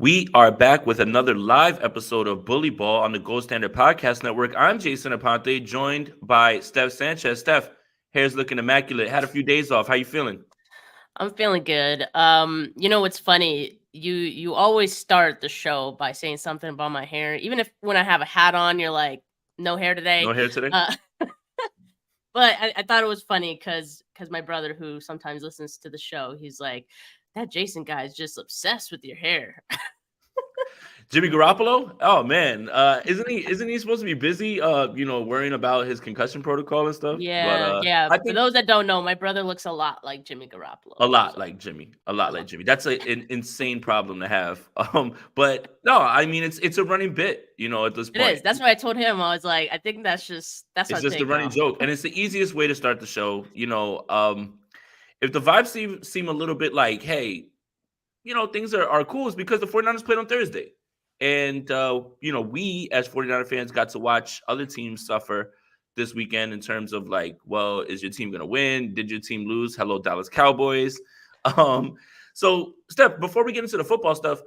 We are back with another live episode of Bully Ball on the Gold Standard Podcast Network. I'm Jason Aponte, joined by Steph Sanchez. Steph, hair's looking immaculate. Had a few days off. How you feeling? I'm feeling good. What's funny? You always start the show by saying something about my hair. Even if when I have a hat on, you're like, no hair No today. hair today? Uh, but I thought it was funny because my brother, who sometimes listens to the show, he's like, that Jason guy is just obsessed with your hair. Jimmy Garoppolo? Oh man, isn't he supposed to be busy? Worrying about his concussion protocol and stuff. But Yeah, yeah. I For think those that don't know, my brother looks a lot like Jimmy a Garoppolo. lot So like Jimmy. A lot a like lot. Jimmy. That's an insane problem to have. But no, I mean it's a running bit. At this It is. point. That's why I told him. I was like, I think that's It's our just a thing running now. joke, and it's the easiest way to start the show. If the vibes seem a little bit like, hey, things are cool, is because the 49ers played on Thursday. And, we as 49er fans got to watch other teams suffer this weekend in terms of like, well, is your team going to win? Did your team lose? Hello, Dallas Cowboys. Um, so, Steph, before we get into the football stuff,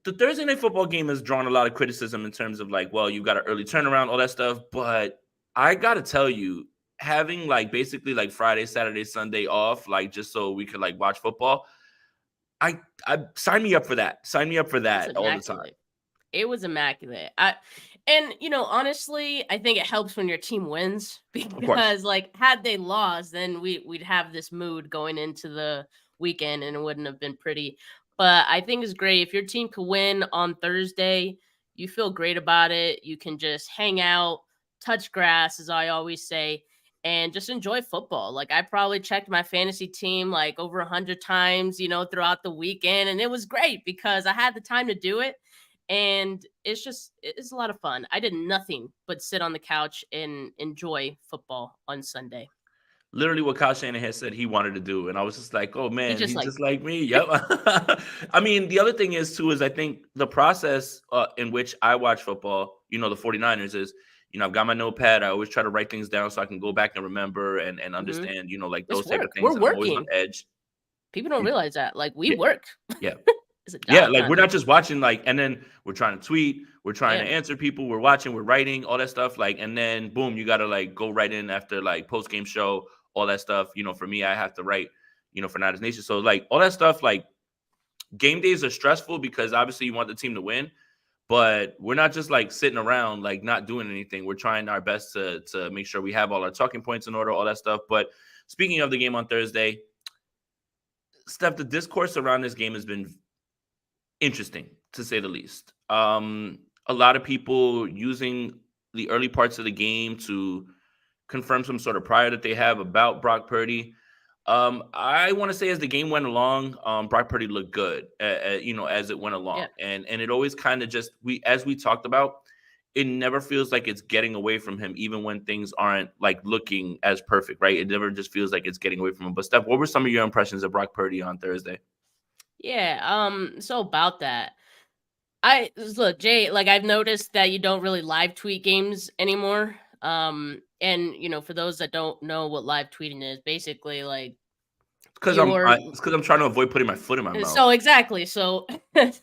the Thursday night football game has drawn a lot of criticism in terms of like, well, you got an early turnaround, all that stuff. But I got to tell you, having like basically like Friday, Saturday, Sunday off, like just so we could like watch football, I sign me up for that. Sign me up for It's that all the time. immaculate. It was immaculate. Honestly, I think it helps when your team wins Of course. because, like, had they lost, then we'd have this mood going into the weekend, and it wouldn't have been pretty. But I think it's great if your team could win on Thursday. You feel great about it. You can just hang out, touch grass, as I always say, and just enjoy football. Like, I probably checked my fantasy team like over 100 times, throughout the weekend, and it was great because I had the time to do it, and it's a lot of fun. I did nothing but sit on the couch and enjoy football on Sunday. Literally what Kyle Shanahan said he wanted to do. And I was just like, oh He man, just he's like just like me. Yep. I mean, the other thing is too, is I think the process in which I watch football, the 49ers is, I've got my notepad. I always try to write things down so I can go back and remember and mhm. understand, like It's those type of work. things. We're And I'm always on working. edge. People don't Mm, realize that. Like, we Yeah. work. Yeah. It's a Yeah, job, like, not we're not just watching, like and then we're trying to tweet, we're trying to yeah. answer people, we're watching, we're writing, all that stuff, like, and then boom, you gotta, like, go right in after, like, post-game show, all that stuff. For me, I have to write, for Niners Nation. So, like, all that stuff, like, game days are stressful because obviously you want the team to win, but we're not just, like, sitting around, like, not doing anything. We're trying our best to make sure we have all our talking points in order, all that stuff. But speaking of the game on Thursday, Steph, the discourse around this game has been interesting to say the least. A lot of people using the early parts of the game to confirm some sort of prior that they have about Brock Purdy. I want to say as the game went along, Brock Purdy looked good, as it went along, Yeah. and it always kind of just as we talked about, it never feels like it's getting away from him, even when things aren't like looking as perfect, right? It never just feels like it's getting away from him. But Steph, what were some of your impressions of Brock Purdy on Thursday? Yeah. So about that. I look, Jay, like I've noticed that you don't really live tweet games anymore. And for those that don't know what live tweeting is, basically like Because you're it's because I'm trying to avoid putting my foot in my mouth. so exactly. So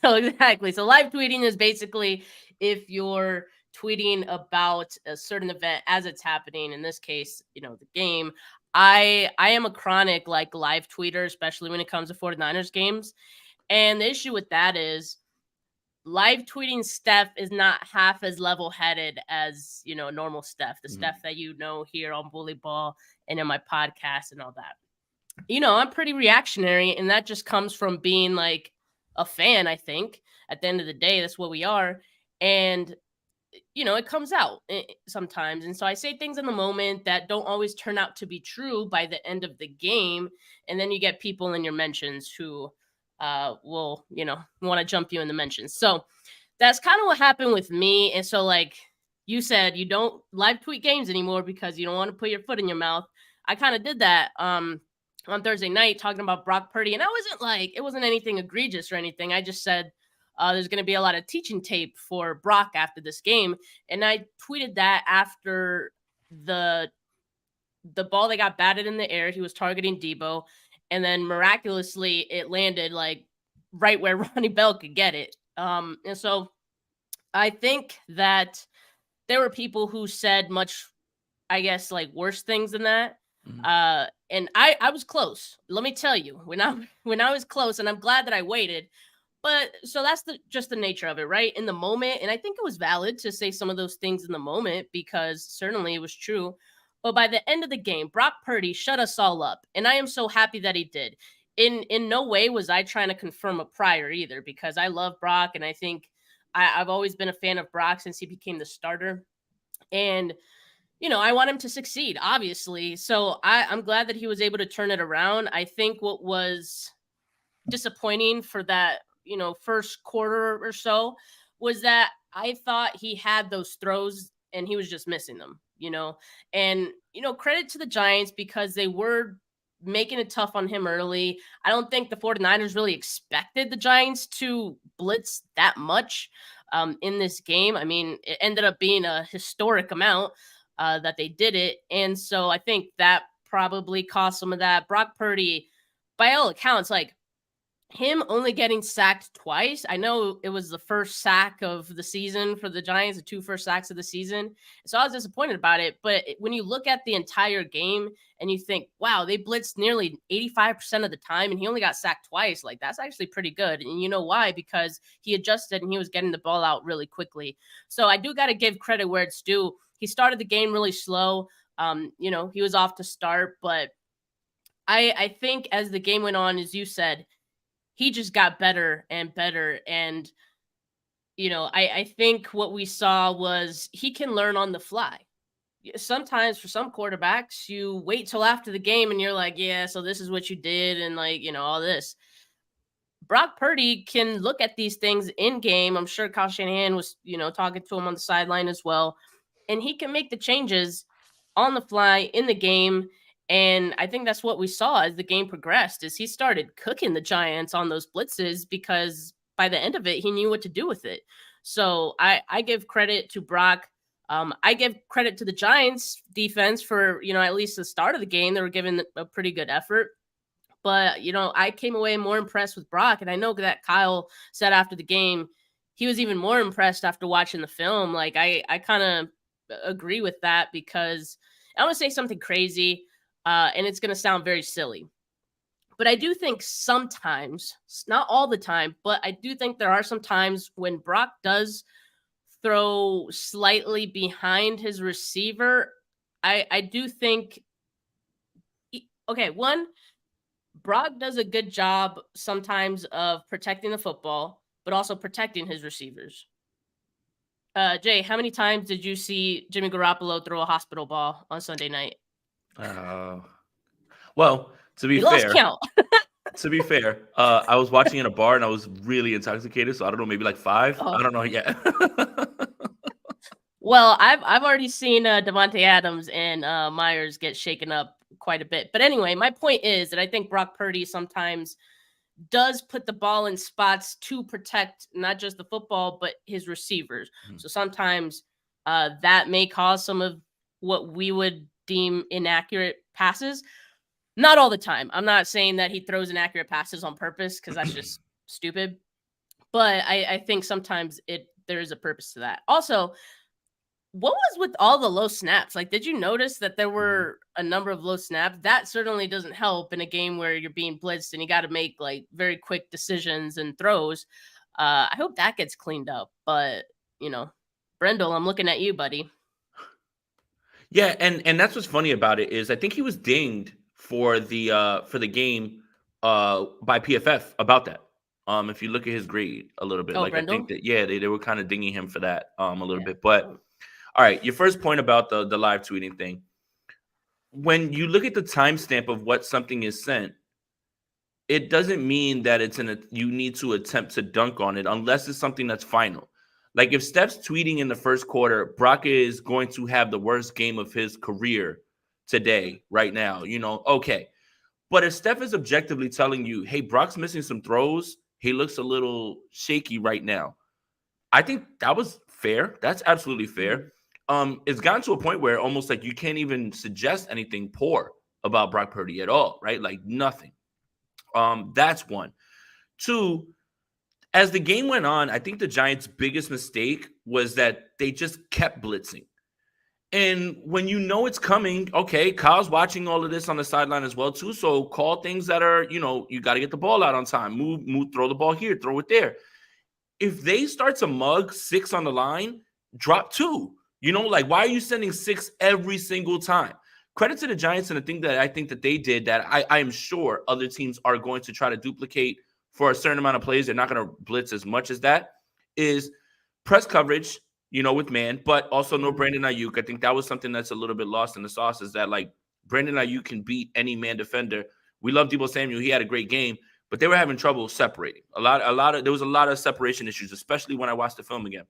so exactly. So live tweeting is basically if you're tweeting about a certain event as it's happening, in this case, the game. I am a chronic like live tweeter, especially when it comes to 49ers games. And the issue with that is live tweeting Steph is not half as level headed as normal Steph, the Mhm. Steph that here on Bully Ball and in my podcast and all that. I'm pretty reactionary, and that just comes from being like a fan. I think at the end of the day, that's what we are, and it comes out sometimes, and so I say things in the moment that don't always turn out to be true by the end of the game, and then you get people in your mentions who will want to jump you in the mentions. So that's kind of what happened with me. And so, like you said, you don't live tweet games anymore because you don't want to put your foot in your mouth. I kind of did that on Thursday night talking about Brock Purdy, and I wasn't like it wasn't anything egregious or anything. I just said there's going to be a lot of teaching tape for Brock after this game, and I tweeted that after the the ball that got batted in the air. He was targeting Deebo, and then miraculously it landed like right where Ronnie Bell could get it. And so I think that there were people who said much, I guess, like worse things than that. Mhm. And I was close. Let me tell you, when I was close, and I'm glad that I waited. But so that's just the nature of it, right? In the moment, and I think it was valid to say some of those things in the moment because certainly it was true. But by the end of the game, Brock Purdy shut us all up, and I am so happy that he did. In no way was I trying to confirm a prior either, because I love Brock, and I think I've always been a fan of Brock since he became the starter. And I want him to succeed, obviously. So I'm glad that he was able to turn it around. I think what was disappointing for that, first quarter or so was that I thought he had those throws and he was just missing them. And, credit to the Giants because they were making it tough on him early. I don't think the 49ers really expected the Giants to blitz that much in this game. I mean, it ended up being a historic amount that they did it. And so I think that probably caused some of that. Brock Purdy, by all accounts, like, him only getting sacked twice. I know it was the first sack of the season for the Giants, the 2 first sacks of the season. So I was disappointed about it. But when you look at the entire game and you think, wow, they blitzed nearly 85% of the time and he only got sacked twice, like that's actually pretty good. And you know why? Because he adjusted and he was getting the ball out really quickly. So I do got to give credit where it's due. He started the game really slow. He was off to start, but I think as the game went on, as you said, he just got better and better. And, I think what we saw was he can learn on the fly. Sometimes for some quarterbacks, you wait till after the game and you're like, yeah, so this is what you did. And like, all this. Brock Purdy can look at these things in game. I'm sure Kyle Shanahan was, talking to him on the sideline as well. And he can make the changes on the fly in the game. And I think that's what we saw as the game progressed is he started cooking the Giants on those blitzes because by the end of it, he knew what to do with it. So I give credit to Brock. I give credit to the Giants defense for, at least the start of the game. They were giving a pretty good effort. But, I came away more impressed with Brock. And I know that Kyle said after the game, he was even more impressed after watching the film. Like, I kind of agree with that because I want to say something crazy. And it's going to sound very silly. But I do think sometimes, not all the time, but I do think there are some times when Brock does throw slightly behind his receiver. I do think, one, Brock does a good job sometimes of protecting the football, but also protecting his receivers. Jay, how many times did you see Jimmy Garoppolo throw a hospital ball on Sunday night? Well, to be lost fair, count. I was watching in a bar and I was really intoxicated, so I don't know, maybe like 5. Oh. I don't know yet. Well, I've already seen Devontae Adams and Myers get shaken up quite a bit. But anyway, my point is that I think Brock Purdy sometimes does put the ball in spots to protect not just the football, but his receivers. Mm-hmm. So sometimes that may cause some of what we would deem inaccurate passes. Not all the time. I'm not saying that he throws inaccurate passes on purpose because that's just stupid. But I think sometimes there is a purpose to that. Also, what was with all the low snaps? Like, did you notice that there were a number of low snaps? That certainly doesn't help in a game where you're being blitzed and you got to make like very quick decisions and throws. I hope that gets cleaned up. But, Brendel, I'm looking at you, buddy. Yeah, and that's what's funny about it is I think he was dinged for the game by PFF about that. If you look at his grade a little bit, like Brendel? I think that they were kind of dinging him for that a little bit. But all right, your first point about the live tweeting thing. When you look at the timestamp of what something is sent, it doesn't mean that you need to attempt to dunk on it unless it's something that's final. Like if Steph's tweeting in the first quarter, Brock is going to have the worst game of his career today, right now, okay. But if Steph is objectively telling you, hey, Brock's missing some throws, he looks a little shaky right now, I think that was fair. That's absolutely fair. It's gotten to a point where almost like you can't even suggest anything poor about Brock Purdy at all, right? Like nothing. That's one. 2, As the game went on, I think the Giants' biggest mistake was that they just kept blitzing. And when you know it's coming, okay, Kyle's watching all of this on the sideline as well too. So call things that are, you got to get the ball out on time. Move, throw the ball here, throw it there. If they start to mug 6 on the line, drop 2. Like, why are you sending 6 every single time? Credit to the Giants, and the thing that I think that they did that I am sure other teams are going to try to duplicate for a certain amount of plays. They're not going to blitz as much as that, is press coverage, with man, but also no Brandon Ayuk. I think that was something that's a little bit lost in the sauce, is that, like, Brandon Ayuk can beat any man defender. We love Deebo Samuel. He had a great game, but they were having trouble separating. There was a lot of separation issues, especially when I watched the film again.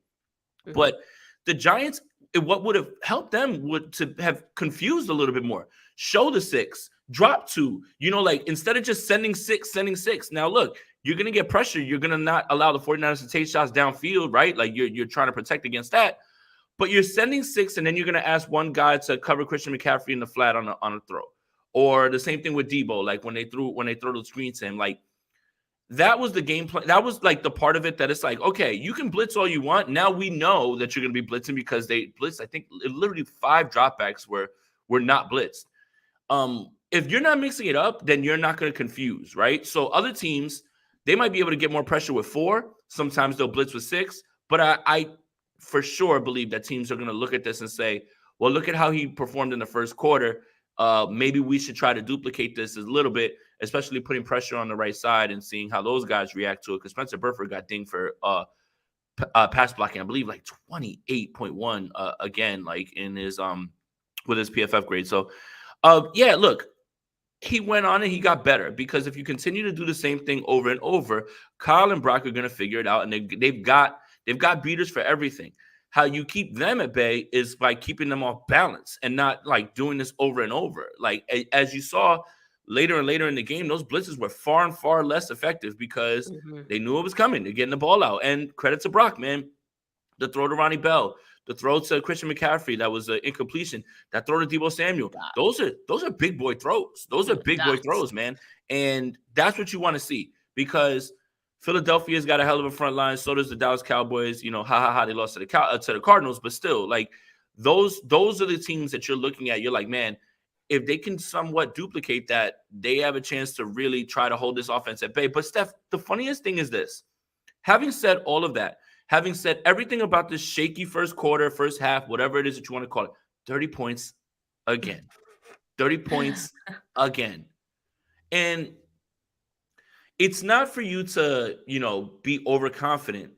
Mm-hmm. But the Giants, what would have helped them would to have confused a little bit more. Show the 6, drop 2. Like, instead of just sending 6. Now, look, you're going to get pressure. You're going to not allow the 49ers to take shots downfield, right? Like, you're trying to protect against that. But you're sending 6, and then you're going to ask one guy to cover Christian McCaffrey in the flat on a throw. Or the same thing with Deebo, like when they throw the screen to him. Like, that was the game plan. That was like the part of it that it's like, okay, you can blitz all you want. Now we know that you're going to be blitzing because they blitzed. I think literally 5 dropbacks were not blitzed. If you're not mixing it up, then you're not going to confuse, right? So other teams, they might be able to get more pressure with 4. Sometimes they'll blitz with 6. But I for sure believe that teams are going to look at this and say, well, look at how he performed in the first quarter. Maybe we should try to duplicate this a little bit, especially putting pressure on the right side and seeing how those guys react to it. Because Spencer Burford got dinged for pass blocking, I believe, like 28.1 again, like in his with his PFF grade. So, yeah, look, he went on and he got better, because if you continue to do the same thing over and over, Kyle and Brock are going to figure it out, and they've got beaters for everything. How you keep them at bay is by keeping them off balance and not like doing this over and over. Like, as you saw later and later in the game, those blitzes were far and far less effective because they knew it was coming. They're getting the ball out. And credit to Brock, man. The throw to Ronnie Bell, the throw to Christian McCaffrey, that was an incompletion. That throw to Deebo Samuel. Those are big boy throws. Those are big boy throws, man. And that's what you want to see, because Philadelphia's got a hell of a front line. So does the Dallas Cowboys. They lost to the Cardinals, but still, like, those are the teams that you're looking at. You're like, man, if they can somewhat duplicate that, they have a chance to really try to hold this offense at bay. But Steph, the funniest thing is this: having said all of that, having said everything about this shaky first quarter, first half, whatever it is that you want to call it, 30 points again, 30 points again, and it's not for you to, be overconfident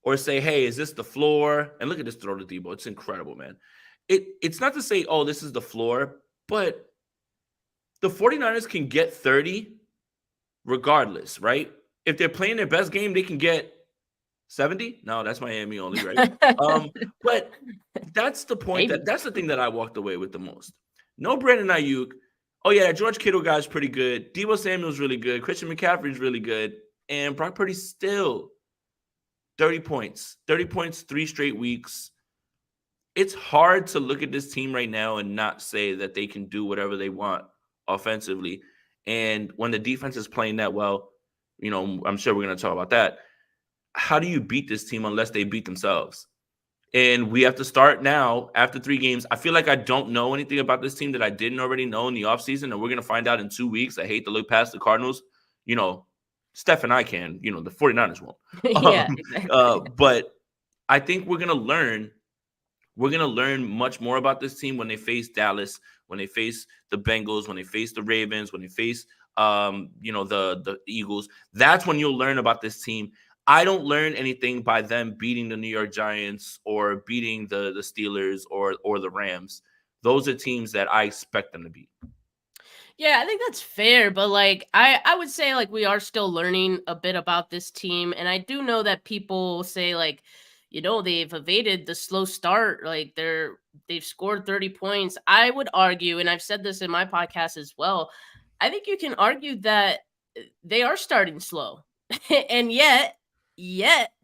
or say, hey, is this the floor? And look at this throw to Deebo. It's incredible, man. It's not to say, oh, this is the floor, but the 49ers can get 30 regardless, right? If they're playing their best game, they can get 70. No, that's Miami only, right? But that's the point. That's the thing that I walked away with the most. No Brandon Ayuk. Oh, yeah, George Kittle guy's pretty good. Deebo Samuel's really good. Christian McCaffrey's really good. And Brock Purdy's still 30 points. 30 points, 3 straight weeks. It's hard to look at this team right now and not say that they can do whatever they want offensively. And when the defense is playing that well, I'm sure we're going to talk about that. How do you beat this team unless they beat themselves? And we have to start now after 3 games. I feel like I don't know anything about this team that I didn't already know in the offseason, and we're going to find out in 2 weeks. I hate to look past the Cardinals. Steph and I can. The 49ers won't. Yeah, exactly. But I think we're going to learn. We're going to learn much more about this team when they face Dallas, when they face the Bengals, when they face the Ravens, when they face, the Eagles. That's when you'll learn about this team. I don't learn anything by them beating the New York Giants or beating the Steelers or the Rams. Those are teams that I expect them to beat. Yeah, I think that's fair, but like I would say like we are still learning a bit about this team, and I do know that people say like, they've evaded the slow start, like they've scored 30 points. I would argue, and I've said this in my podcast as well, I think you can argue that they are starting slow. And yet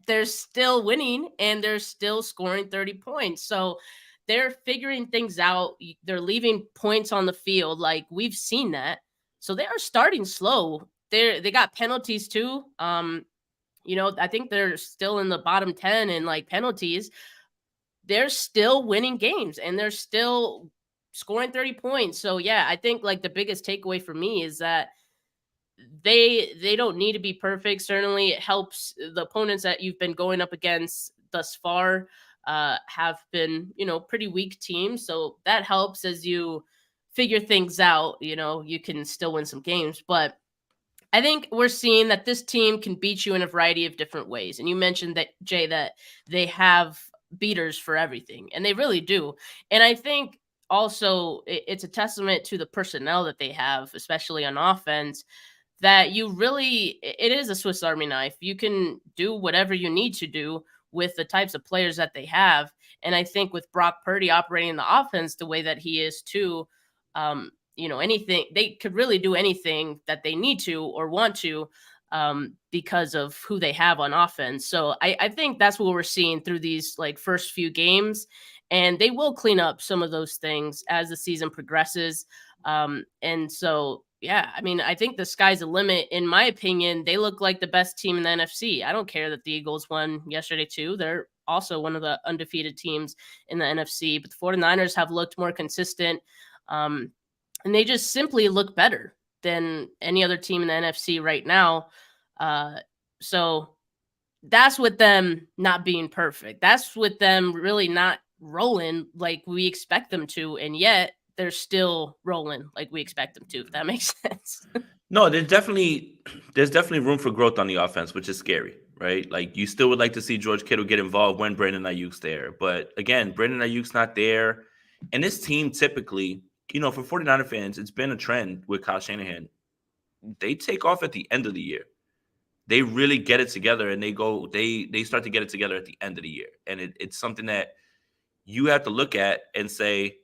they're still winning and they're still scoring 30 points. So they're figuring things out. They're leaving points on the field. Like, we've seen that. So they are starting slow. They got penalties too. I think they're still in the bottom 10 in like penalties. They're still winning games and they're still scoring 30 points. So yeah, I think like the biggest takeaway for me is that they don't need to be perfect. Certainly it helps the opponents that you've been going up against thus far have been, pretty weak teams. So that helps as you figure things out. You can still win some games, but I think we're seeing that this team can beat you in a variety of different ways. And you mentioned that, Jay, that they have beaters for everything, and they really do. And I think also it's a testament to the personnel that they have, especially on offense, that it is a Swiss Army knife. You can do whatever you need to do with the types of players that they have. And I think with Brock Purdy operating the offense the way that he is too, anything, they could really do anything that they need to or want to, because of who they have on offense. So I think that's what we're seeing through these like first few games, and they will clean up some of those things as the season progresses. And so, yeah, I mean, I think the sky's the limit. In my opinion, they look like the best team in the NFC. I don't care that the Eagles won yesterday too. They're also one of the undefeated teams in the NFC, but the 49ers have looked more consistent. And they just simply look better than any other team in the NFC right now. So that's with them not being perfect. That's with them really not rolling like we expect them to. And yet they're still rolling like we expect them to, if that makes sense. No, there's definitely room for growth on the offense, which is scary, right? Like you still would like to see George Kittle get involved when Brandon Ayuk's there. But again, Brandon Ayuk's not there. And this team typically, for 49er fans, it's been a trend with Kyle Shanahan. They take off at the end of the year. They really get it together, and they start to get it together at the end of the year. And it's something that you have to look at and say,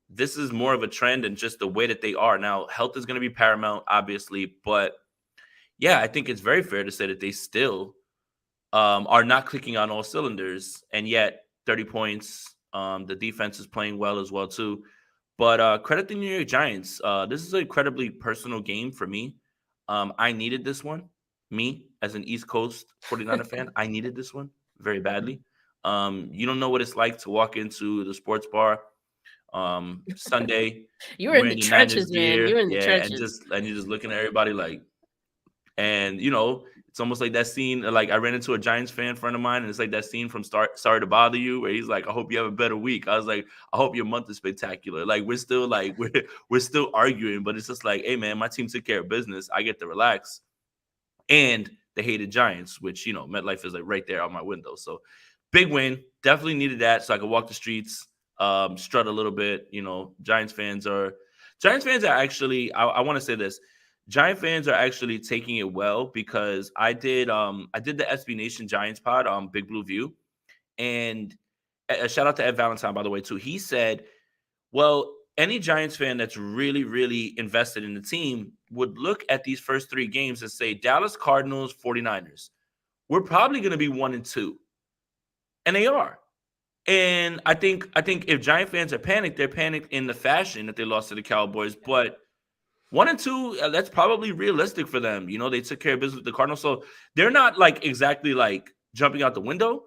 this is more of a trend than just the way that they are. Now, health is going to be paramount, obviously, but yeah, I think it's very fair to say that they still are not clicking on all cylinders, and yet 30 points. The defense is playing well as well, too. But credit the New York Giants. This is an incredibly personal game for me. I needed this one. Me, as an East Coast 49er fan, I needed this one very badly. You don't know what it's like to walk into the sports bar Sunday. You were in the your trenches, Niners man. gear, You were in the yeah, trenches. and you're just looking at everybody like, and it's almost like that scene. Like I ran into a Giants fan friend of mine, and it's like that scene from Sorry to Bother You, where he's like, "I hope you have a better week." I was like, "I hope your month is spectacular." Like we're still like we're still arguing, but it's just like, hey man, my team took care of business. I get to relax, and the hated Giants, which MetLife is like right there out my window. So big win, definitely needed that, so I could walk the streets, strut a little bit. Giants fans are actually. I want to say this. Giant fans are actually taking it well, because I did the SB Nation Giants pod on Big Blue View, and a shout out to Ed Valentine, by the way, too. He said, well, any Giants fan that's really, really invested in the team would look at these first three games and say, Dallas Cardinals, 49ers, we're probably going to be 1-2. And they are. And I think if Giant fans are panicked, they're panicked in the fashion that they lost to the Cowboys. But 1-2, that's probably realistic for them. They took care of business with the Cardinals. So they're not like exactly like jumping out the window.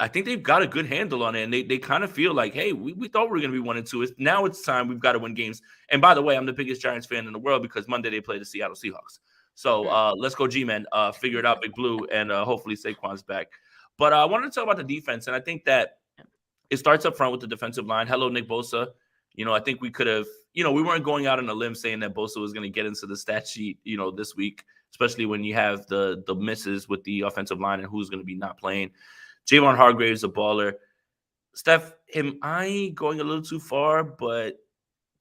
I think they've got a good handle on it, and they kind of feel like, hey, we thought we were going to be 1-2. Now it's time. We've got to win games. And by the way, I'm the biggest Giants fan in the world, because Monday they play the Seattle Seahawks. So let's go G-Men. Figure it out, Big Blue, and hopefully Saquon's back. But I wanted to talk about the defense, and I think that it starts up front with the defensive line. Hello, Nick Bosa. I think we could have, we weren't going out on a limb saying that Bosa was going to get into the stat sheet, this week, especially when you have the misses with the offensive line and who's going to be not playing. Javon Hargrave's a baller. Steph, am I going a little too far? But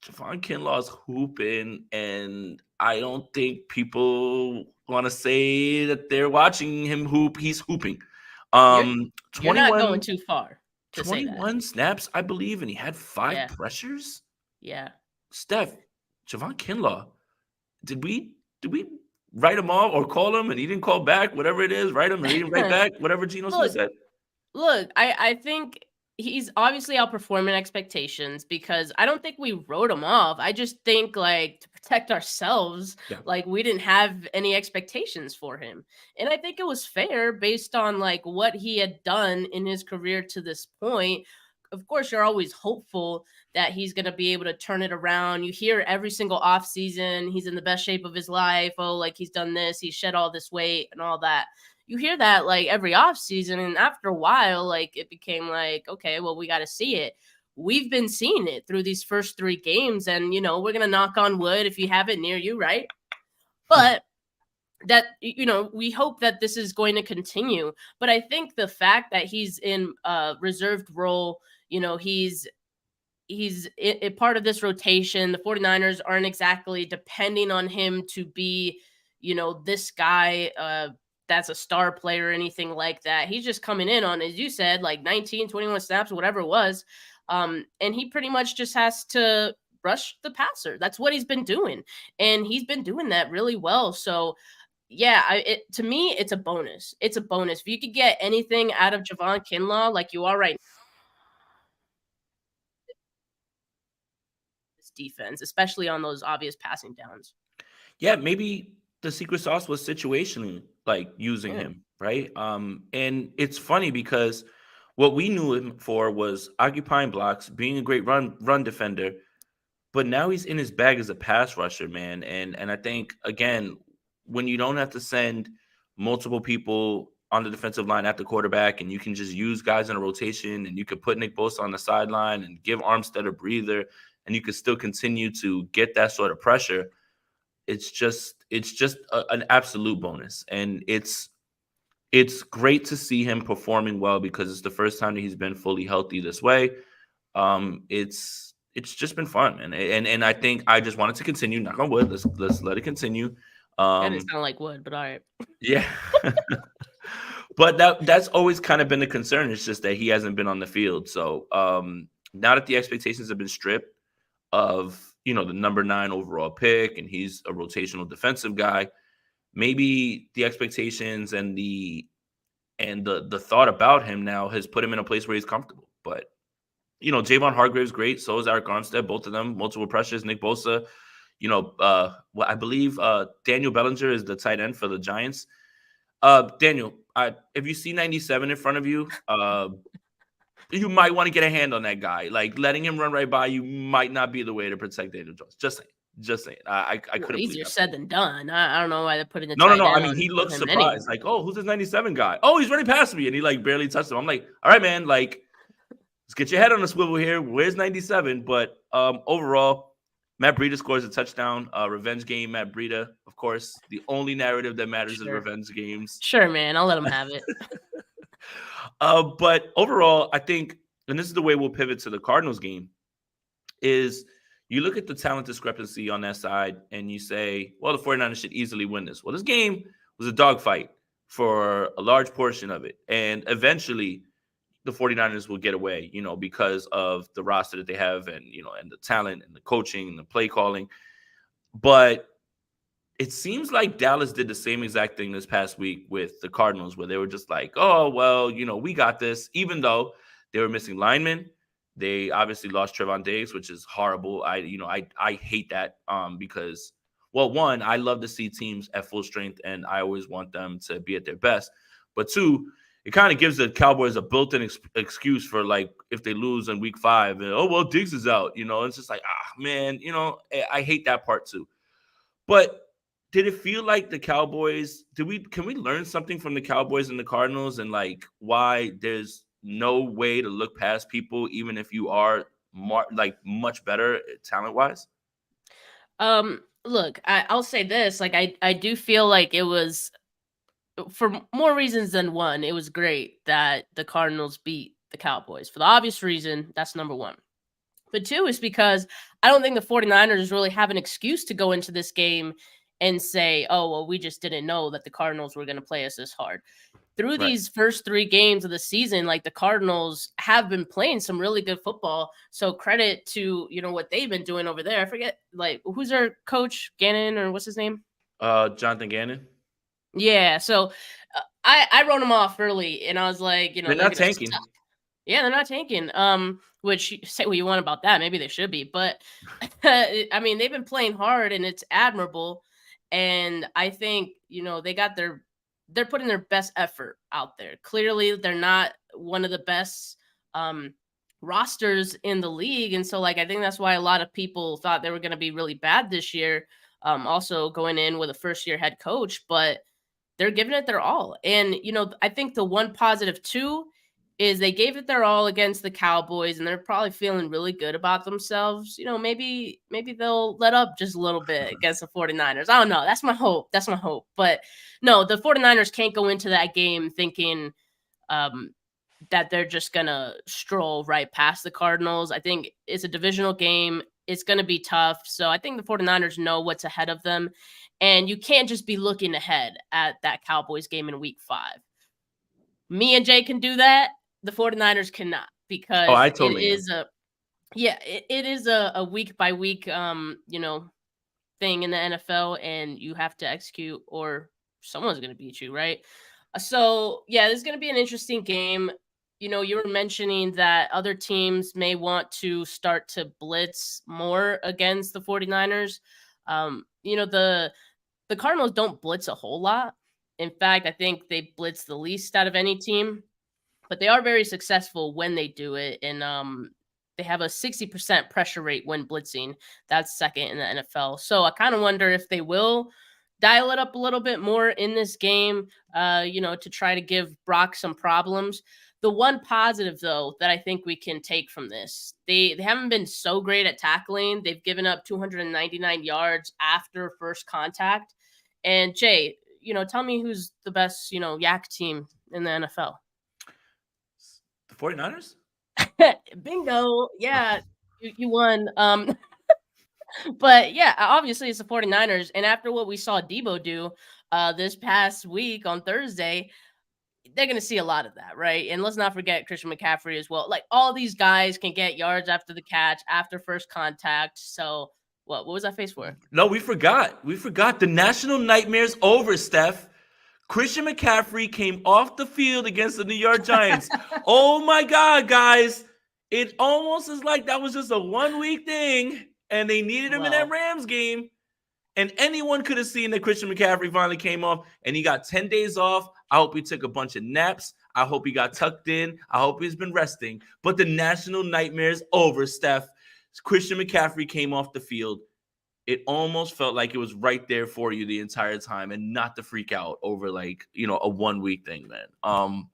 Javon Kinlaw's hooping, and I don't think people want to say that they're watching him hoop. He's hooping. You're not going too far to say that. 21 snaps, I believe, and he had 5 pressures. Yeah. Steph, Javon Kinlaw, did we write him off or call him and he didn't call back? Whatever it is, write him and he didn't write back. Whatever Geno Smith said. Look, I think he's obviously outperforming expectations because I don't think we wrote him off. I just think like to protect ourselves, Yeah. like we didn't have any expectations for him. And I think it was fair based on like what he had done in his career to this point. Of course, you're always hopeful that he's going to be able to turn it around. You hear every single offseason, he's in the best shape of his life. Oh, like he's done this, he shed all this weight and all that. You hear that like every off season, and after a while, like it became like, okay, well, we got to see it. We've been seeing it through these first 3 games, and we're gonna knock on wood if you have it near you, right? But that we hope that this is going to continue. But I think the fact that he's in a reserved role, he's a part of this rotation. The 49ers aren't exactly depending on him to be, this guy that's a star player or anything like that. He's just coming in on, as you said, like 19, 21 snaps, whatever it was. And he pretty much just has to rush the passer. That's what he's been doing. And he's been doing that really well. So yeah, to me, it's a bonus. It's a bonus. If you could get anything out of Javon Kinlaw, like you are right now, this defense, especially on those obvious passing downs. Yeah, maybe the secret sauce was situationally like using Yeah. him, right? And it's funny because what we knew him for was occupying blocks, being a great run defender, but now he's in his bag as a pass rusher, man. And I think again, when you don't have to send multiple people on the defensive line at the quarterback, and you can just use guys in a rotation, and you could put Nick Bosa on the sideline and give Armstead a breather, and you could still continue to get that sort of pressure. It's just an absolute bonus, and it's great to see him performing well because it's the first time that he's been fully healthy this way. It's just been fun, and I think I just want it to continue. Knock on wood. Let's let it continue. That didn't Um, sound like wood, but all right. yeah, but that's always kind of been the concern. It's just that he hasn't been on the field. So now that the expectations have been stripped of the number 9 overall pick, and he's a rotational defensive guy, maybe the expectations and the thought about him now has put him in a place where he's comfortable. But Javon Hargrave's great. So is Eric Armstead. Both of them, multiple pressures. Nick Bosa. Well, I believe Daniel Bellinger is the tight end for the Giants. Daniel, if you see 97 in front of you, you might want to get a hand on that guy. Like letting him run right by you might not be the way to protect Daniel Jones. Just saying. I couldn't. Easier said than done. I don't know why they're putting the No. tight I end mean, he on looks him surprised. Like, oh, who's this 97 guy? Oh, he's running past me, and he like barely touched him. I'm like, all right, man. Like, let's get your head on the swivel here. Where's 97? But overall, Matt Breida scores a touchdown. Revenge game, Matt Breida. Of course, the only narrative that matters is revenge games. Sure, man. I'll let him have it. But overall, I think, and this is the way we'll pivot to the Cardinals game, is you look at the talent discrepancy on that side and you say, well, the 49ers should easily win this. Well, this game was a dogfight for a large portion of it. And eventually the 49ers will get away, because of the roster that they have and, and the talent and the coaching and the play calling. But it seems like Dallas did the same exact thing this past week with the Cardinals, where they were just like, oh, well, we got this, even though they were missing linemen. They obviously lost Trevon Diggs, which is horrible. I hate that because, well, one, I love to see teams at full strength, and I always want them to be at their best. But two, it kind of gives the Cowboys a built-in excuse for, like, if they lose in week 5, and, oh, well, Diggs is out. It's just like, man, I hate that part too. But did it feel like the Cowboys, can we learn something from the Cowboys and the Cardinals, and like why there's no way to look past people, even if you are much better talent-wise? Look, I'll say this. Like, I do feel like it was, for more reasons than one, it was great that the Cardinals beat the Cowboys. For the obvious reason, that's number one. But two is because I don't think the 49ers really have an excuse to go into this game and say, oh, well, we just didn't know that the Cardinals were going to play us this hard. Through these first 3 games of the season, like, the Cardinals have been playing some really good football. So credit to, what they've been doing over there. I forget, like, who's their coach, Gannon, or what's his name? Jonathan Gannon. Yeah. So I wrote him off early, and I was like, they're not tanking. Yeah, they're not tanking. Which say what you want about that. Maybe they should be, but I mean, they've been playing hard and it's admirable. And I think, they're putting their best effort out there. Clearly, they're not one of the best um rosters in the league. And so like I think that's why a lot of people thought they were gonna be really bad this year. Also going in with a first year head coach, but they're giving it their all. And, I think the one positive too is they gave it their all against the Cowboys and they're probably feeling really good about themselves. Maybe they'll let up just a little bit against the 49ers. I don't know. That's my hope. That's my hope. But no, the 49ers can't go into that game thinking um that they're just going to stroll right past the Cardinals. I think it's a divisional game. It's going to be tough. So I think the 49ers know what's ahead of them. And you can't just be looking ahead at that Cowboys game in week 5. Me and Jay can do that. The 49ers cannot Oh, because I it totally am. is it is a week by week thing in the NFL and you have to execute or someone's going to beat you, right? So, yeah, this is going to be an interesting game. You were mentioning that other teams may want to start to blitz more against the 49ers. The Cardinals don't blitz a whole lot. In fact, I think they blitz the least out of any team, but they are very successful when they do it. And they have a 60% pressure rate when blitzing. That's second in the NFL. So I kind of wonder if they will dial it up a little bit more in this game, to try to give Brock some problems. The one positive, though, that I think we can take from this, they haven't been so great at tackling. They've given up 299 yards after first contact. And Jay, tell me who's the best, yak team in the NFL. The 49ers? Bingo. Yeah, you won. But yeah, obviously it's the 49ers. And after what we saw Deebo do this past week on Thursday, they're going to see a lot of that, right? And let's not forget Christian McCaffrey as well. Like all these guys can get yards after the catch, after first contact. So what was that face for? No, we forgot. We forgot. The national nightmare's over, Steph. Christian McCaffrey came off the field against the New York Giants. Oh my God, guys. It almost is like that was just a 1 week thing and they needed him in that Rams game. And anyone could have seen that Christian McCaffrey finally came off and he got 10 days off. I hope he took a bunch of naps. I hope he got tucked in. I hope he's been resting. But the national nightmare is over, Steph. Christian McCaffrey came off the field. It almost felt like it was right there for you the entire time and not to freak out over a 1 week thing, man.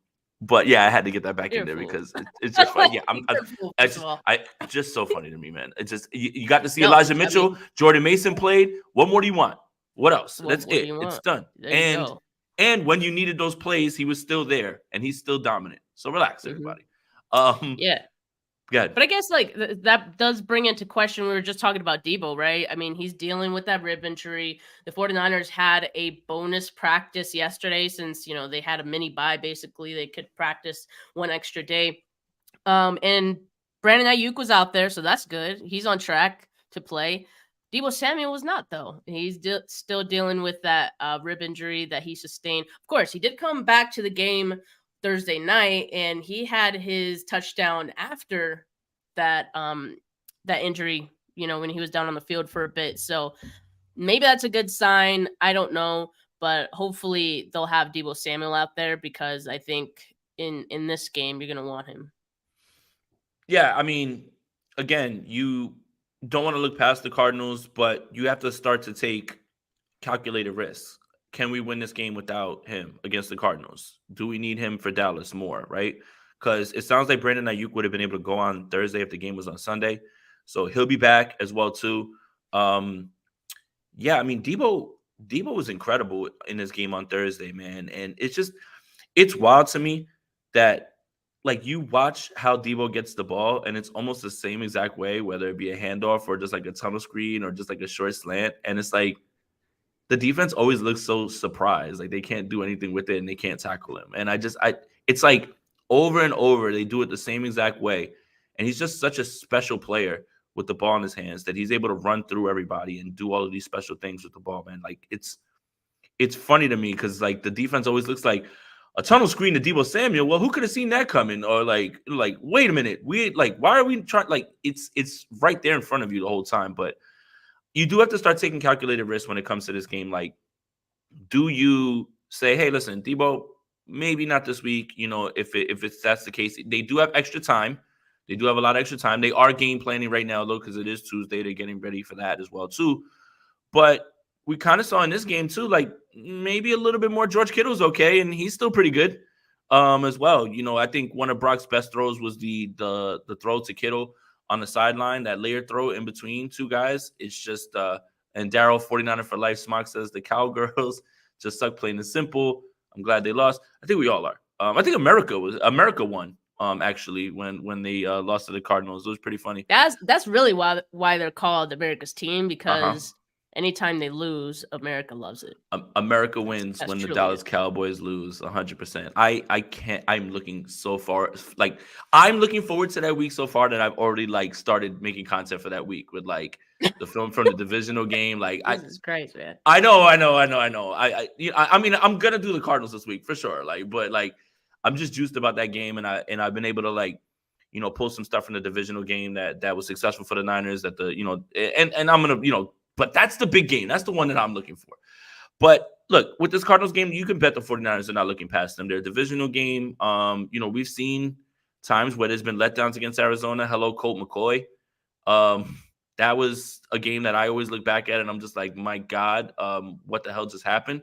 But yeah, I had to get that back in there because it's just funny. Yeah, it's just so funny to me, man. It's just you got to see Elijah Mitchell, Jordan Mason played. What more do you want? What else? That's it. It's done. And when you needed those plays, he was still there and he's still dominant. So relax, everybody. Yeah. Good. But I guess that does bring into question. We were just talking about Deebo, right? I mean, he's dealing with that rib injury. The 49ers had a bonus practice yesterday since, they had a mini bye. Basically, they could practice one extra day. And Brandon Ayuk was out there, so that's good. He's on track to play. Deebo Samuel was not, though. He's still dealing with that rib injury that he sustained. Of course, he did come back to the game Thursday night, and he had his touchdown after that injury, when he was down on the field for a bit. So maybe that's a good sign. I don't know, but hopefully they'll have Deebo Samuel out there because I think in this game you're going to want him. Yeah, I mean, again, you don't want to look past the Cardinals, but you have to start to take calculated risks. Can we win this game without him against the Cardinals? Do we need him for Dallas more, right? Because it sounds like Brandon Ayuk would have been able to go on Thursday if the game was on Sunday. So he'll be back as well, too. Yeah, I mean, Deebo was incredible in this game on Thursday, man. And it's wild to me that, you watch how Deebo gets the ball, and it's almost the same exact way, whether it be a handoff or just a tunnel screen or just a short slant. And it's the defense always looks so surprised. They can't do anything with it and they can't tackle him. And it's over and over, they do it the same exact way. And he's just such a special player with the ball in his hands that he's able to run through everybody and do all of these special things with the ball, man. It's funny to me because the defense always looks like, a tunnel screen to Deebo Samuel. Well, who could have seen that coming? Or like, wait a minute, why are we trying? Like, it's right there in front of you the whole time. But you do have to start taking calculated risks when it comes to this game. Like, do you say, hey, listen, Deebo, maybe not this week? If that's the case, they do have extra time. They do have a lot of extra time. They are game planning right now, though, because it is Tuesday. They're getting ready for that as well, too. But we kind of saw in this game, too, like maybe a little bit more George Kittle's okay, and he's still pretty good as well. I think one of Brock's best throws was the throw to Kittle on the sideline, that layered throw in between two guys. It's just and Daryl, 49er for life, Smock says the Cowgirls just suck, plain and simple. I'm glad they lost. I think we all are. I think America won. Actually, when they lost to the Cardinals, it was pretty funny. That's really why they're called America's team, because anytime they lose, America loves it. America wins when the Dallas Cowboys lose, 100%. I'm looking so far, like I'm looking forward to that week so far that I've already like started making content for that week with like the film from the divisional game. Like, Jesus Christ, man. I know. I mean, I'm gonna do the Cardinals this week for sure. Like, but like, I'm just juiced about that game, and I've been able to like, pull some stuff from the divisional game that was successful for the Niners. That and I'm gonna but that's the big game. That's the one that I'm looking for. But look, with this Cardinals game, you can bet the 49ers are not looking past them. They're a divisional game. We've seen times where there's been letdowns against Arizona. Hello, Colt McCoy. That was a game that I always look back at, and I'm just like, my God, what the hell just happened?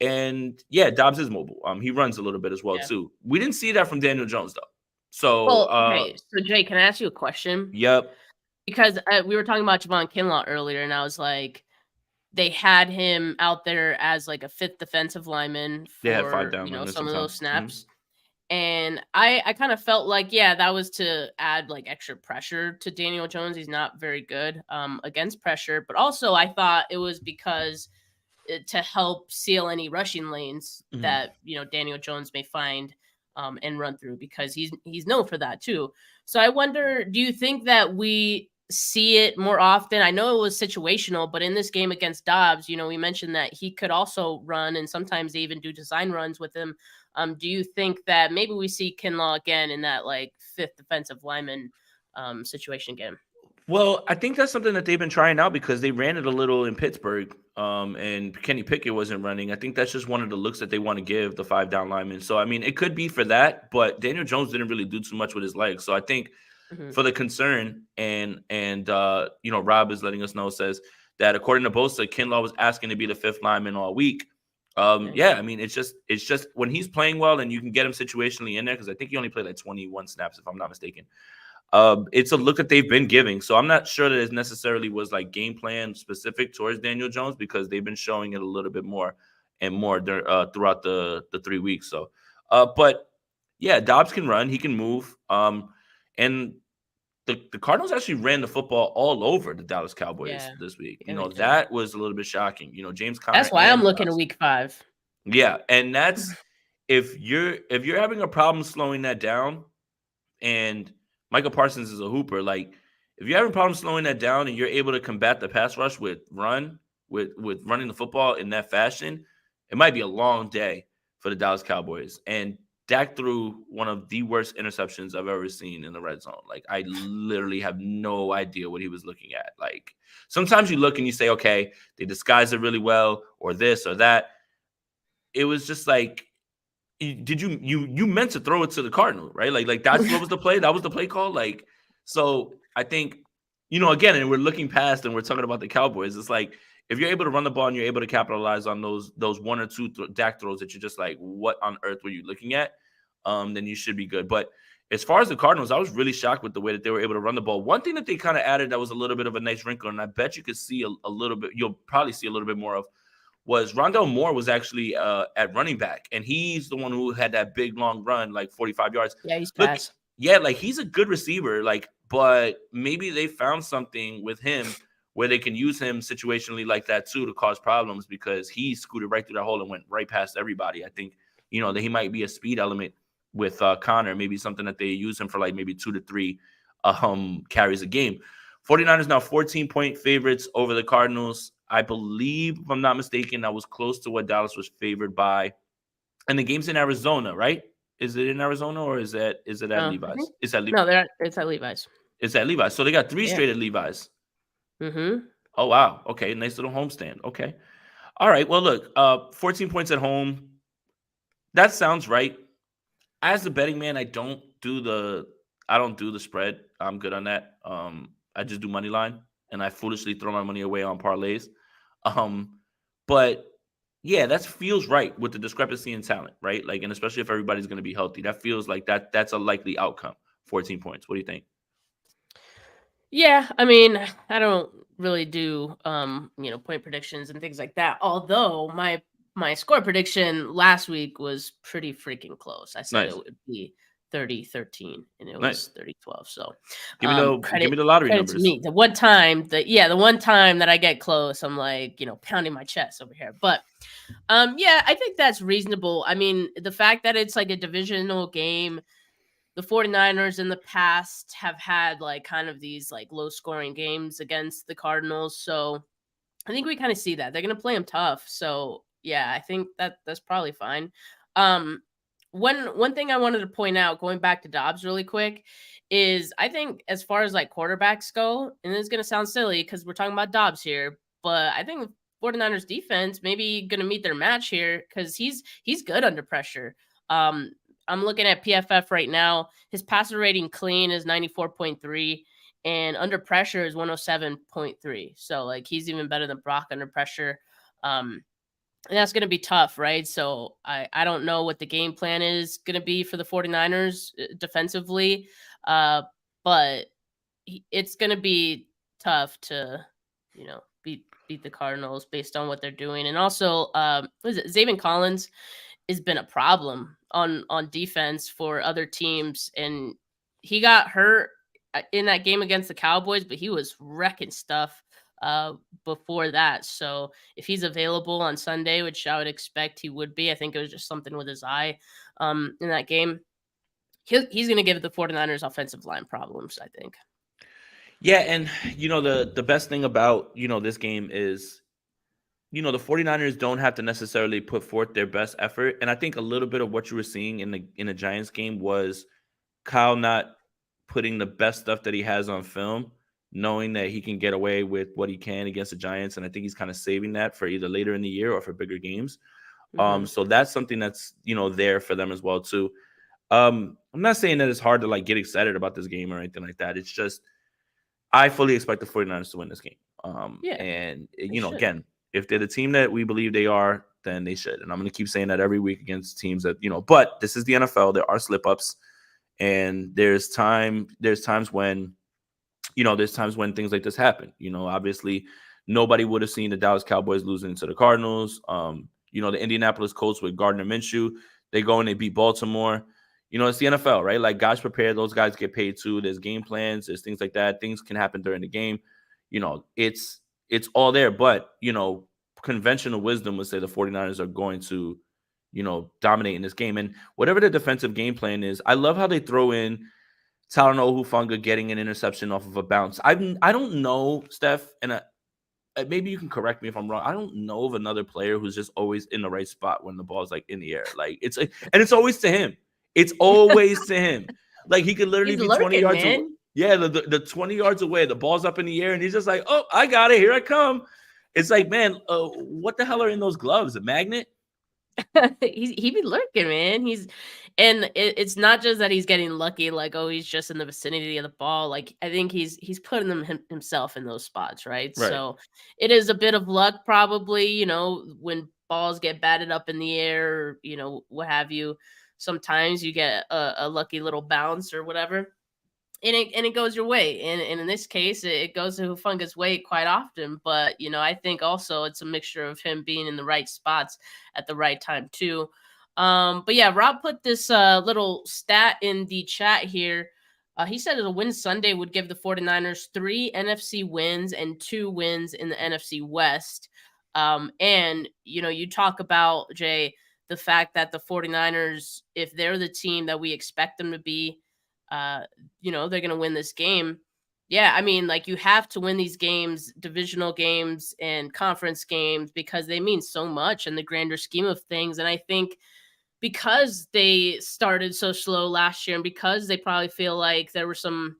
And yeah, Dobbs is mobile. He runs a little bit as well, too. We didn't see that from Daniel Jones, though. So, okay. So Jay, can I ask you a question? Yep. Because we were talking about Javon Kinlaw earlier, and I was like, they had him out there as like a fifth defensive lineman for some of those snaps. Mm-hmm. And I kind of felt like, that was to add like extra pressure to Daniel Jones. He's not very good against pressure, but also I thought it was because to help seal any rushing lanes that Daniel Jones may find and run through, because he's known for that too. So I wonder, do you think that we see it more often? I know it was situational, but in this game against Dobbs, we mentioned that he could also run, and sometimes they even do design runs with him. Do you think that maybe we see Kinlaw again in that like fifth defensive lineman situation again? Well, I think that's something that they've been trying out, because they ran it a little in Pittsburgh, and Kenny Pickett wasn't running. I think that's just one of the looks that they want to give the 5 down linemen. So, I mean, it could be for that, but Daniel Jones didn't really do too much with his legs. So I think for the concern, and Rob is letting us know, says that according to Bosa, Kinlaw was asking to be the 5th lineman all week. I mean, it's just when he's playing well and you can get him situationally in there, because I think he only played like 21 snaps, if I'm not mistaken. It's a look that they've been giving. So I'm not sure that it necessarily was like game plan specific towards Daniel Jones, because they've been showing it a little bit more and more throughout the 3 weeks. So, but yeah, Dobbs can run, he can move. And the Cardinals actually ran the football all over the Dallas Cowboys this week. That was a little bit shocking. James Conner. That's why I'm looking at week 5. Yeah, and that's if you're having a problem slowing that down, and Michael Parsons is a hooper. Like, if you're having problems slowing that down and you're able to combat the pass rush with running the football in that fashion, it might be a long day for the Dallas Cowboys. And Dak threw one of the worst interceptions I've ever seen in the red zone. Like, I literally have no idea what he was looking at. Like, sometimes you look and you say, okay, they disguise it really well, or this or that. It was just like, did you meant to throw it to the Cardinal, right? Like that's what was the play? That was the play call. Like, so I think, again, and we're looking past and we're talking about the Cowboys. It's like, if you're able to run the ball and you're able to capitalize on those 1 or 2 Dak throws that you're just like, what on earth were you looking at? Then you should be good. But as far as the Cardinals, I was really shocked with the way that they were able to run the ball. One thing that they kind of added that was a little bit of a nice wrinkle, and I bet you could see a little bit, you'll probably see a little bit more of, was Rondale Moore was actually at running back, and he's the one who had that big long run, like 45 yards. Yeah, he's fast. Yeah, like he's a good receiver, like, but maybe they found something with him where they can use him situationally like that too to cause problems, because he scooted right through that hole and went right past everybody. I think, that he might be a speed element with Connor, maybe something that they use him for like maybe 2 to 3 carries a game. 49ers now 14-point favorites over the Cardinals. I believe, if I'm not mistaken, that was close to what Dallas was favored by. And the game's in Arizona, right? Is it in Arizona or is it at I Levi's? think It's at no, it's at Levi's. It's at Levi's. So they got 3 Yeah. straight at Levi's. Mm-hmm. Oh wow. Okay, nice little homestand. Okay. All right. Well, look, 14 points at home. That sounds right. As a betting man, I don't do the spread. I'm good on that. I just do money line, and I foolishly throw my money away on parlays. But yeah, that feels right with the discrepancy in talent, right? Like, and especially if everybody's going to be healthy, that feels like that's a likely outcome. 14 points. What do you think? Yeah, I mean, I don't really do point predictions and things like that. Although my score prediction last week was pretty freaking close. I said it Nice, would be 30-13 and it nice. was 30-12. So Give credit me the lottery credit to numbers. me. The one time that I get close, I'm like, pounding my chest over here. But yeah, I think that's reasonable. I mean, the fact that it's like a divisional game, the 49ers in the past have had like kind of these like low scoring games against the Cardinals. So I think we kind of see that. They're going to play them tough. So yeah, I think that's probably fine. Um one thing I wanted to point out, going back to Dobbs really quick, is I think as far as like quarterbacks go, and it's going to sound silly because we're talking about Dobbs here, but I think the 49ers defense maybe going to meet their match here because he's good under pressure. Um, I'm looking at PFF right now. His passer rating clean is 94.3 and under pressure is 107.3. So like he's even better than Brock under pressure. And that's going to be tough, right? So I don't know what the game plan is going to be for the 49ers defensively. But it's going to be tough to, beat the Cardinals based on what they're doing. And also, what is it? Zavon Collins has been a problem on defense for other teams, and he got hurt in that game against the Cowboys, but he was wrecking stuff before that. So if he's available on Sunday, which I would expect he would be, I think it was just something with his eye in that game. He's going to give the 49ers offensive line problems, I think. Yeah, and the best thing about this game is the 49ers don't have to necessarily put forth their best effort. And I think a little bit of what you were seeing in the Giants game was Kyle not putting the best stuff that he has on film, knowing that he can get away with what he can against the Giants. And I think he's kind of saving that for either later in the year or for bigger games. Mm-hmm. So that's something that's, there for them as well too. I'm not saying that it's hard to like get excited about this game or anything like that. It's just, I fully expect the 49ers to win this game. Yeah, and again, if they're the team that we believe they are, then they should. And I'm going to keep saying that every week against teams that, but this is the NFL. There are slip ups, and there's times when, things like this happen. Obviously nobody would have seen the Dallas Cowboys losing to the Cardinals. The Indianapolis Colts with Gardner Minshew, they go and they beat Baltimore. It's the NFL, right? Like, guys prepare, those guys get paid too. There's game plans, there's things like that. Things can happen during the game. It's all there. But, conventional wisdom would say the 49ers are going to, dominate in this game. And whatever the defensive game plan is, I love how they throw in Talanoa Hufanga getting an interception off of a bounce. I don't know, Steph, and maybe you can correct me if I'm wrong. I don't know of another player who's just always in the right spot when the ball's like in the air. Like, and it's always to him. It's always to him. Like, he could literally be 20 yards away. Yeah, the 20 yards away, the ball's up in the air, and he's just like, oh, I got it. Here I come. It's like, man, what the hell are in those gloves? A magnet? he be lurking, man. It's not just that he's getting lucky, like, oh, he's just in the vicinity of the ball. Like, I think he's putting himself in those spots, right? So it is a bit of luck, probably, when balls get batted up in the air, what have you. Sometimes you get a lucky little bounce or whatever, and it goes your way. And in this case, it goes to Hufanga's way quite often. But I think also it's a mixture of him being in the right spots at the right time too. But yeah, Rob put this little stat in the chat here. He said that a win Sunday would give the 49ers 3 NFC wins and 2 wins in the NFC West. And you talk about, Jay, the fact that the 49ers, if they're the team that we expect them to be, they're going to win this game. Yeah, I mean, like, you have to win these games, divisional games and conference games, because they mean so much in the grander scheme of things. And I think because they started so slow last year and because they probably feel like there were some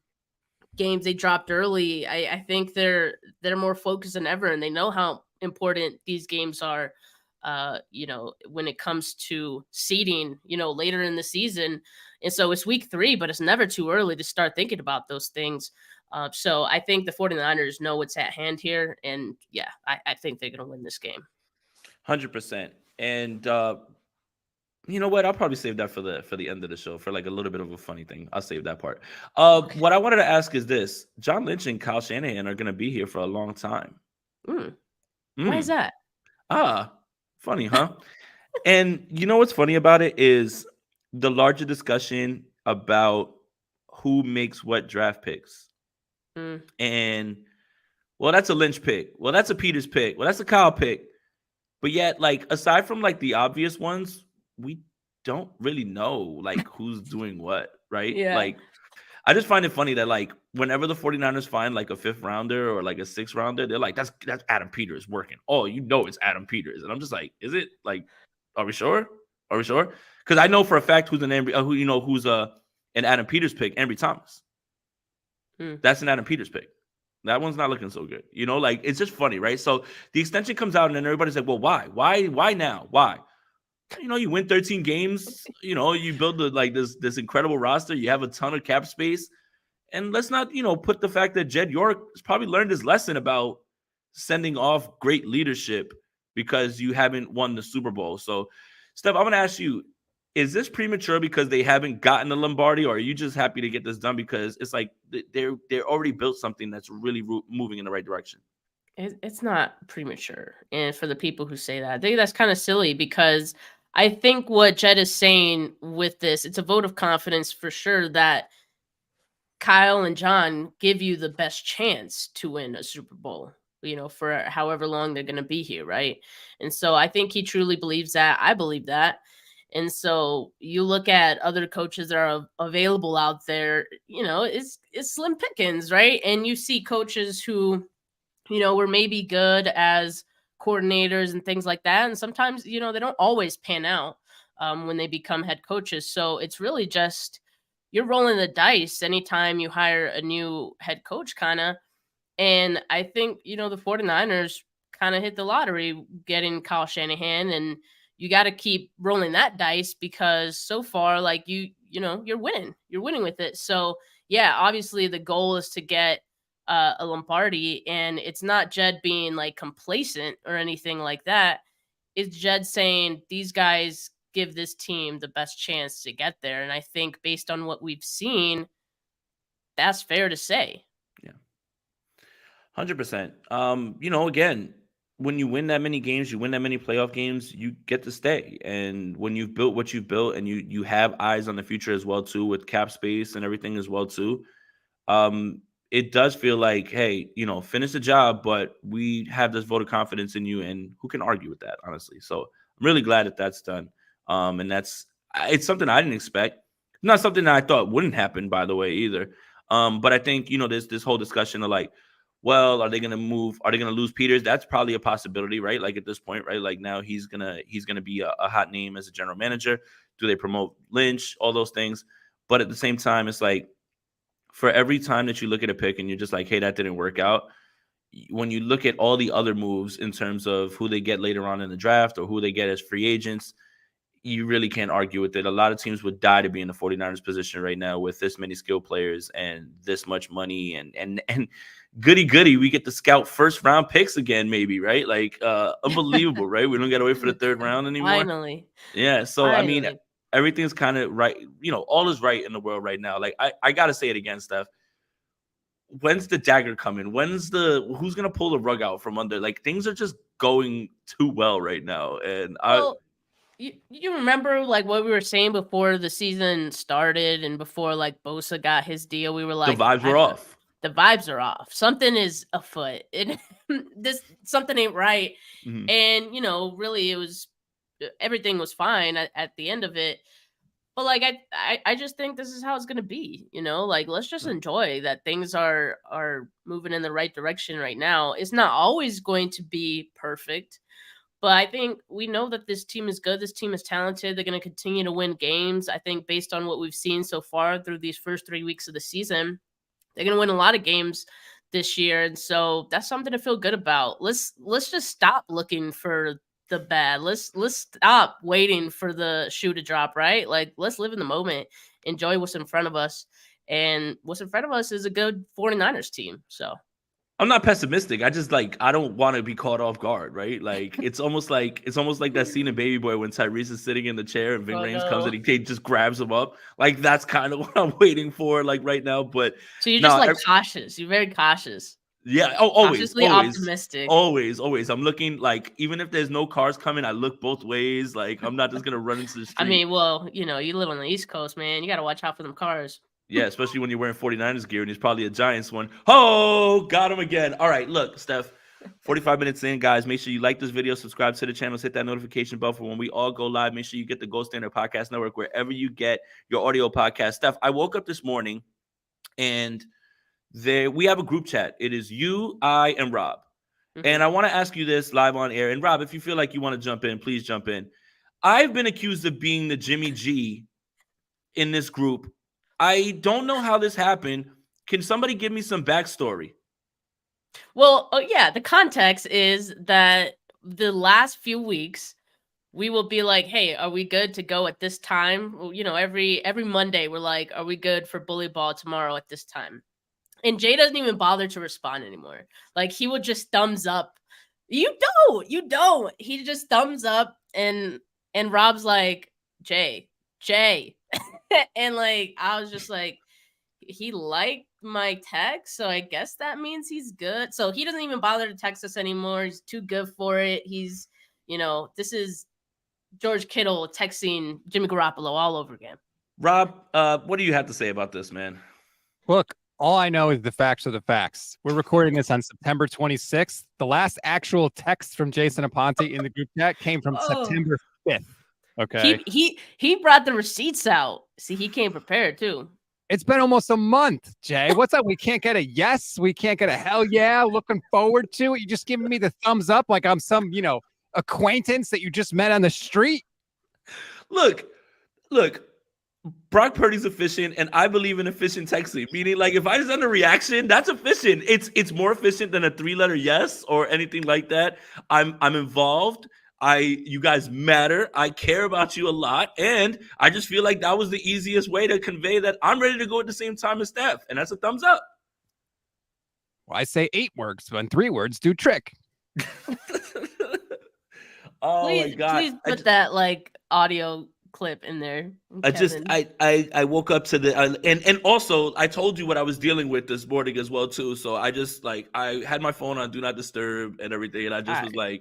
games they dropped early, I think they're more focused than ever, and they know how important these games are. When it comes to seeding, later in the season. And so it's week 3, but it's never too early to start thinking about those things. So I think the 49ers know what's at hand here. And yeah, I think they're going to win this game. 100%. And you know what? I'll probably save that for the end of the show for like a little bit of a funny thing. I'll save that part. Okay. What I wanted to ask is this: John Lynch and Kyle Shanahan are going to be here for a long time. Why is that? Funny, huh? And you know what's funny about it is the larger discussion about who makes what draft picks. And well, that's a Lynch pick. Well, that's a Peters pick. Well, that's a Kyle pick. But yet, like, aside from like the obvious ones, we don't really know like who's doing what, right? Yeah. Like, I just find it funny that like whenever the 49ers find like a 5th rounder or like a 6th rounder, they're like, that's Adam Peters working. Oh, it's Adam Peters. And I'm just like, is it? Like, are we sure? Are we sure? Because I know for a fact who's an Adam Peters pick, Ambry Thomas. That's an Adam Peters pick. That one's not looking so good. Like, it's just funny, right? So the extension comes out and then everybody's like, well, why? Why now? Why? You win 13 games, you build this incredible roster. You have a ton of cap space. And let's not, put the fact that Jed York has probably learned his lesson about sending off great leadership because you haven't won the Super Bowl. So, Steph, I'm going to ask you, is this premature because they haven't gotten the Lombardi, or are you just happy to get this done because it's like they're already built something that's really moving in the right direction? It's not premature. And for the people who say that, I think that's kind of silly because I think what Jed is saying with this, it's a vote of confidence for sure that Kyle and John give you the best chance to win a Super Bowl, for however long they're going to be here, right? And so I think he truly believes that. I believe that. And so you look at other coaches that are available out there, it's slim pickings, right? And you see coaches who, were maybe good as coordinators and things like that. And sometimes, they don't always pan out when they become head coaches. So it's really just you're rolling the dice anytime you hire a new head coach, kind of. And I think, the 49ers kind of hit the lottery getting Kyle Shanahan, and you got to keep rolling that dice because so far, like you're winning with it. So yeah, obviously the goal is to get a Lombardi, and it's not Jed being like complacent or anything like that. It's Jed saying these guys give this team the best chance to get there. And I think based on what we've seen, that's fair to say. Yeah. 100%. Again, when you win that many games, you win that many playoff games, you get to stay. And when you've built what you've built and you have eyes on the future as well too, with cap space and everything as well too, it does feel like, hey, finish the job, but we have this vote of confidence in you, and who can argue with that, honestly? So I'm really glad that that's done. And it's something I didn't expect. Not something that I thought wouldn't happen, by the way, either. But I think, there's this whole discussion of like, well, are they going to move? Are they going to lose Peters? That's probably a possibility, right? Like at this point, right? Like now he's going to be a hot name as a general manager. Do they promote Lynch? All those things. But at the same time, it's like for every time that you look at a pick and you're just like, hey, that didn't work out. When you look at all the other moves in terms of who they get later on in the draft or who they get as free agents, you really can't argue with it. A lot of teams would die to be in the 49ers position right now with this many skilled players and this much money and goody, we get to scout first round picks again, maybe, right? Like unbelievable, right? We don't got to wait for the 3rd round anymore. Finally. Yeah. So, I mean, everything's kind of right. All is right in the world right now. Like I got to say it again, Steph. When's the dagger coming? Who's going to pull the rug out from under? Like things are just going too well right now. And you remember like what we were saying before the season started and before like Bosa got his deal, we were like, the vibes were off. The vibes are off. Something is afoot. Something ain't right. Mm-hmm. And, really everything was fine at the end of it. But like, I just think this is how it's going to be, like, let's just enjoy that things are moving in the right direction right now. It's not always going to be perfect, But I think we know that this team is good. This team is talented. They're going to continue to win games. I think based on what we've seen so far through these first 3 weeks of the season, they're going to win a lot of games this year. And so that's something to feel good about. Let's just stop looking for the bad. Let's stop waiting for the shoe to drop, right? Like, let's live in the moment, enjoy what's in front of us. And what's in front of us is a good 49ers team. So I'm not pessimistic. I just I don't want to be caught off guard, right? Like it's almost like that scene in Baby Boy when Tyrese is sitting in the chair and Ving Rhames comes and he just grabs him up. Like that's kind of what I'm waiting for, like right now. But so you're just cautious. You're very cautious. Yeah. Oh, always, optimistic. Always. I'm looking even if there's no cars coming, I look both ways. Like I'm not just gonna run into the street. I mean, well, you live on the East Coast, man. You got to watch out for them cars. Yeah, especially when you're wearing 49ers gear and he's probably a Giants one. Oh, got him again. All right, look, Steph, 45 minutes in, guys. Make sure you like this video, subscribe to the channel, hit that notification bell for when we all go live. Make sure you get the Gold Standard Podcast Network wherever you get your audio podcast. Steph, I woke up this morning and we have a group chat. It is you, I, and Rob. Mm-hmm. And I want to ask you this live on air. And Rob, if you feel like you want to jump in, please jump in. I've been accused of being the Jimmy G in this group. I don't know how this happened. Can somebody give me some backstory? Well, yeah, the context is that the last few weeks, we will be like, hey, are we good to go at this time? Well, every Monday, we're like, are we good for bully ball tomorrow at this time? And Jay doesn't even bother to respond anymore. Like, he would just thumbs up. You don't. He just thumbs up, and Rob's like, Jay. And I was just like, he liked my text, so I guess that means he's good. So he doesn't even bother to text us anymore. He's too good for it. He's, this is George Kittle texting Jimmy Garoppolo all over again. Rob, what do you have to say about this, man? Look, all I know is the facts are the facts. We're recording this on September 26th. The last actual text from Jason Aponte in the group chat came from September 5th. Okay. He brought the receipts out. See, he came prepared too. It's been almost a month, Jay. What's up? We can't get a yes. We can't get a hell yeah. Looking forward to it. You just giving me the thumbs up like I'm some, acquaintance that you just met on the street. Look. Brock Purdy's efficient, and I believe in efficient texting. Meaning, if I send a reaction, that's efficient. It's more efficient than a 3-letter yes or anything like that. I'm involved. You guys matter. I care about you a lot. And I just feel like that was the easiest way to convey that I'm ready to go at the same time as Steph. And that's a thumbs up. Well, I say 8 words, when 3 words do trick. My God. Please put that audio clip in there. I woke up to the and also I told you what I was dealing with this morning as well too. So I just I had my phone on do not disturb and everything, and I just was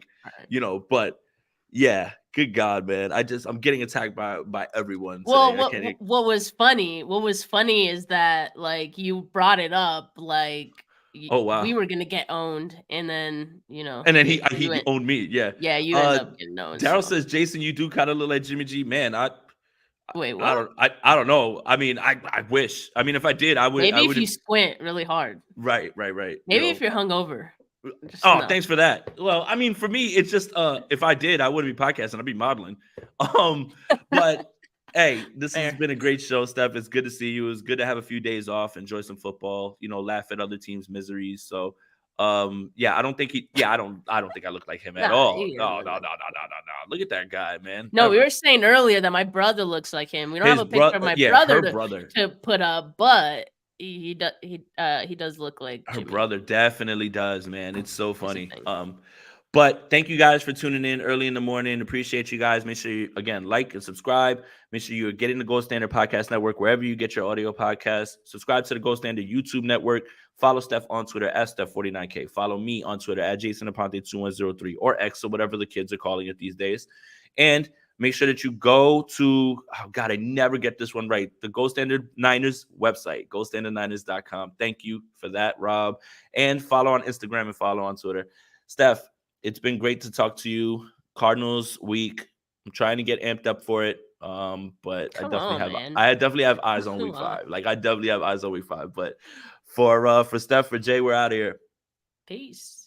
but yeah, good God, man. I'm getting attacked by everyone. Well, what was funny is that you brought it up oh wow, we were gonna get owned, and then and then he owned me. Yeah, you ended up getting owned. Daryl says, Jason, you do kind of look like Jimmy G. Man, wait, what? I don't know. I mean, I wish. I mean, if I did, I would. Maybe if you squint really hard. Right. Maybe if you're hungover. Thanks for that. Well, I mean, for me, it's just if I did, I wouldn't be podcasting. I'd be modeling. But hey, this has been a great show, Steph. It's good to see you. It's good to have a few days off, enjoy some football, laugh at other teams' miseries. So, I don't think I don't think I look like him at all. No. Look at that guy, man. No, we were saying earlier that my brother looks like him. We don't have a picture of my brother to put up, but he does look like her Jimmy. Brother. Definitely does, man. It's so funny. But thank you guys for tuning in early in the morning. Appreciate you guys. Make sure you, again, like and subscribe. Make sure you're getting the Gold Standard Podcast Network wherever you get your audio podcasts. Subscribe to the Gold Standard YouTube network. Follow Steph on Twitter at Steph49K. Follow me on Twitter at JasonAponte2103 or X or whatever the kids are calling it these days. And make sure that you go to, I never get this one right, the Gold Standard Niners website, goldstandardniners.com. Thank you for that, Rob. And follow on Instagram and follow on Twitter. Steph, it's been great to talk to you. Cardinals week. I'm trying to get amped up for it. But I definitely have eyes on week 5. I definitely have eyes on week 5. But for Steph, for Jay, we're out of here. Peace.